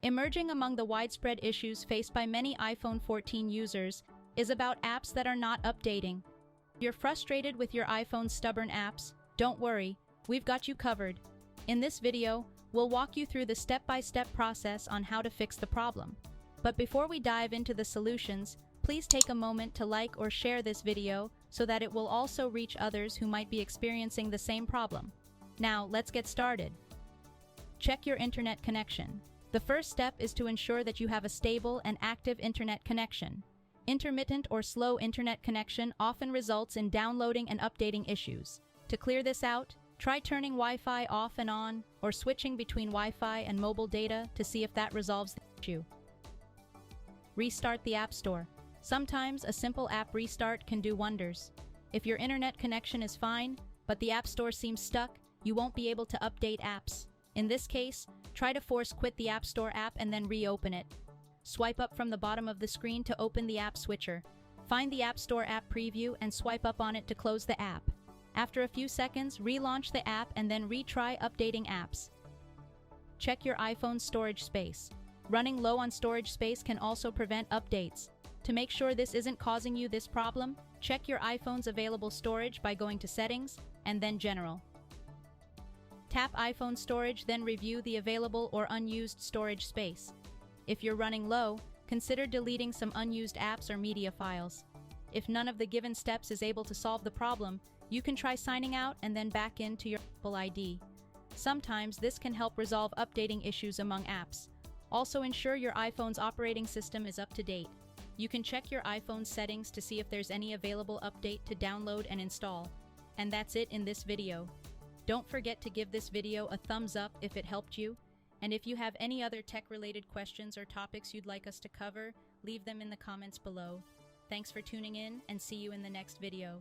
Emerging among the widespread issues faced by many iPhone 14 users is about apps that are not updating. If you're frustrated with your iPhone's stubborn apps, don't worry, we've got you covered. In this video, we'll walk you through the step-by-step process on how to fix the problem. But before we dive into the solutions, please take a moment to like or share this video so that it will also reach others who might be experiencing the same problem. Now, let's get started. Check your internet connection. The first step is to ensure that you have a stable and active internet connection. Intermittent or slow internet connection often results in downloading and updating issues. To clear this out, try turning Wi-Fi off and on or switching between Wi-Fi and mobile data to see if that resolves the issue. Restart the App Store. Sometimes a simple app restart can do wonders. If your internet connection is fine, but the App Store seems stuck, you won't be able to update apps. In this case, try to force quit the App Store app and then reopen it. Swipe up from the bottom of the screen to open the app switcher. Find the App Store app preview and swipe up on it to close the app. After a few seconds, relaunch the app and then retry updating apps. Check your iPhone's storage space. Running low on storage space can also prevent updates. To make sure this isn't causing you this problem, check your iPhone's available storage by going to Settings and then General. Tap iPhone storage, then review the available or unused storage space. If you're running low, consider deleting some unused apps or media files. If none of the given steps is able to solve the problem, you can try signing out and then back into your Apple ID. Sometimes this can help resolve updating issues among apps. Also ensure your iPhone's operating system is up to date. You can check your iPhone settings to see if there's any available update to download and install. And that's it in this video. Don't forget to give this video a thumbs up if it helped you. And if you have any other tech-related questions or topics you'd like us to cover, leave them in the comments below. Thanks for tuning in and see you in the next video.